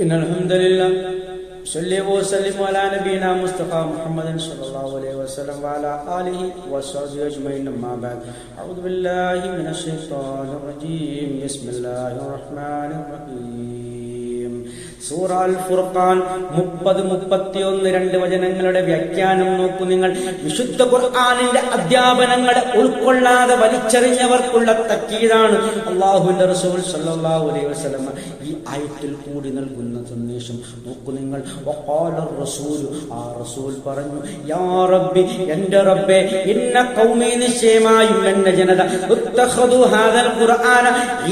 إن الحمد لله صلى وسلم على نبينا مصطفى محمد صلى الله عليه وسلم وعلى آله وصحبه أجمعين أما بعد أعوذ بالله من الشيطان الرجيم بسم الله الرحمن الرحيم സൂറ അൽ ഫുർഖാൻ 30-31 വചനങ്ങളുടെ വ്യാഖ്യാനം നോക്കൂ നിങ്ങൾ. വിശുദ്ധ ഖുർആനിന്റെ അധ്യാപനങ്ങളെ ഉൾക്കൊള്ളാതെ വലിച്ചെറിഞ്ഞവർക്കുള്ള തക്കീതാണ് അല്ലാഹുവിന്റെ റസൂൽ സല്ലല്ലാഹു അലൈഹി വസല്ലം ഈ ആയത്തിൽ കൂടി നൽകുന്ന സന്ദേശം നോക്കൂ നിങ്ങൾ. വഖാല റസൂൽ, ആ റസൂൽ പറഞ്ഞു, യാ റബ്ബി, എന്റെ റബ്ബേ, ഇന്ന ഖൗമി, നിശ്ചയമായും എന്റെ ജനത, ഉത്തഖദു ഹാദൽ ഖുർആന,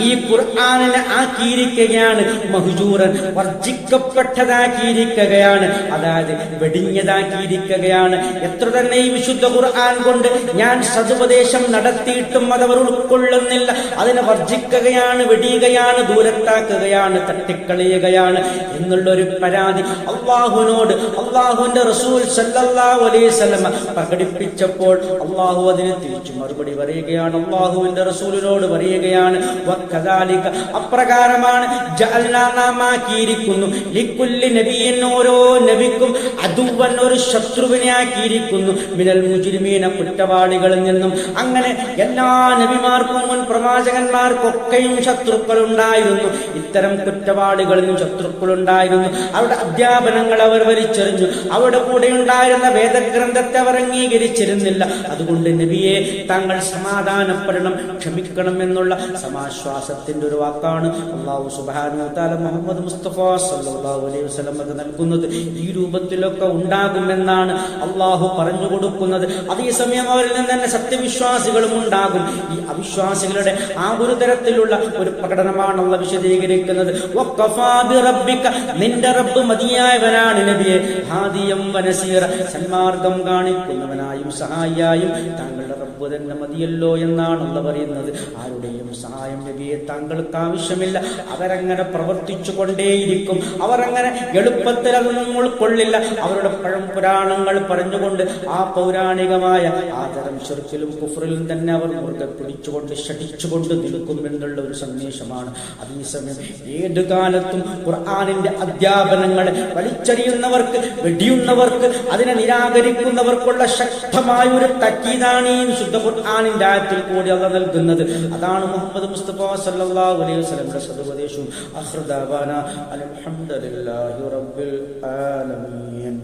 ഈ ഖുർആനിനെ ആക്കിയിരിക്കുകയാണ്, മഹ്ജൂറൻ, വർജിക്കപ്പെട്ടതാക്കിയിരിക്കുകയാണ്, അതായത് വെടിഞ്ഞതാക്കിയിരിക്കുകയാണ്. എത്ര തന്നെ ഈ വിശുദ്ധ ഖുർആൻ കൊണ്ട് ഞാൻ സതുപദേശം നടത്തിയിട്ടും അതവർ ഉൾക്കൊള്ളുന്നില്ല. അതിനെ വർജിക്കുകയാണ്, വെടിയുകയാണ്, ദൂരത്താക്കുകയാണ്, തട്ടിക്കളയുകയാണ് എന്നുള്ളൊരു പരാതി അള്ളാഹുവിനോട് അള്ളാഹുവിന്റെ റസൂൽ സല്ലല്ലാഹു അലൈഹി വസല്ലം പ്രകടിപ്പിച്ചപ്പോൾ അള്ളാഹു അതിന് തിരിച്ചു മറുപടി പറയുകയാണ്, അള്ളാഹുവിന്റെ റസൂലിനോട് പറയുകയാണ്, വകദാലിക, അപ്രകാരമാണ്, ജഅൽനാ, നാം ആക്കിയിരിക്കുന്നു, ലിക്കുല്ലി നബിയിൻ, ഓരോ നബിക്കും, അദുവൻ, ഒരു ശത്രുവിനെ ആക്കിയിരിക്കുന്നു, മിനൽ മുജ്രിമീന, കുറ്റവാളികളിൽ നിന്നും. അങ്ങനെ എല്ലാ നബിമാർക്കും മുൻ പ്രവാചകന്മാർക്കൊക്കെയും ശത്രുക്കളുണ്ടായിരുന്നു. ഇത്തരം കുറ്റവാളികളിലും ശത്രുക്കളുണ്ടായിരുന്നു. അവരുടെ അധ്യാപനങ്ങൾ അവർ വലിച്ചെറിഞ്ഞു. അവരുടെ കൂടെ ഉണ്ടായിരുന്ന വേദഗ്രന്ഥത്തെ അവർ അംഗീകരിച്ചിരുന്നില്ല. അതുകൊണ്ട് നബിയെ, താങ്കൾ സമാധാനപ്പെടണം, ക്ഷമിക്കണം എന്നുള്ള സമാശ്വാസത്തിന്റെ ഒരു വാക്കാണ് അല്ലാഹു സുബ്ഹാനഹു വ തആല മുഹമ്മദ് മുസ്തഫ സല്ലല്ലാഹു അലൈഹി വസല്ലം നൽകുന്നത്. ഈ രൂപത്തിലൊക്കെ ഉണ്ടാകുമെന്നാണ് അള്ളാഹു പറഞ്ഞു കൊടുക്കുന്നത്. അതേസമയം അവരിൽ നിന്ന് തന്നെ സത്യവിശ്വാസികളും ഉണ്ടാകും. ഈ അവിശ്വാസികളുടെ ആ ഒരു തരത്തിലുള്ള ഒരു പ്രകടനമാണ് അല്ലാഹു വിശദീകരിക്കുന്നത്. വഖഫാ ബിറബ്ബിക, നിന്റെ റബ്ബ് മതിയായവനാണ് നബിയെ, ഹാദിയം വനസീറ, സന്മാർഗം കാണിക്കുന്നവനായും സഹായിയായും താങ്കളുടെ റബ്ബ് തന്നെ മതിയല്ലോ എന്നാണ് അല്ലാഹു പറയുന്നത്. ആരുടെയും സഹായം നബിയെ താങ്കൾക്ക് ആവശ്യമില്ല. അവരങ്ങനെ പ്രവർത്തിച്ചു കൊണ്ടേയിരിക്കും. അവർ അങ്ങനെ എളുപ്പത്തിൽ അതൊന്നും ഉൾക്കൊള്ളില്ല. അവരുടെ പുരാണങ്ങൾ പറഞ്ഞുകൊണ്ട് ആ പൗരാണികമായ ആദരം ശിർക്കിലും കുഫ്റിലും തന്നെ അവർ മുറുകെ പിടിച്ചുകൊണ്ട് ശഠിച്ചുകൊണ്ട് നിൽക്കും എന്നുള്ള ഒരു സന്ദേശമാണ്. അതേസമയം ഏത് കാലത്തും ഖുർആനിന്റെ അധ്യാപനങ്ങളെ വലിച്ചെറിയുന്നവർക്ക്, വെടിയുന്നവർക്ക്, അതിനെ നിരാകരിക്കുന്നവർക്കുള്ള ശക്തമായ ഒരു തക്കീതാണ് ഈ വിശുദ്ധ ഖുർആനിന്റെ ആയത്തിൽ കൂടി അല്ലാഹു നൽകുന്നത്. അതാണ് മുഹമ്മദ് മുസ്തഫ സല്ലല്ലാഹു അലൈഹി വസല്ലമയുടെ സദുപദേശവും. അഖ്റദാബാന അൽഹംദുലില്ലാഹി റബ്ബിൽ ആലമീൻ.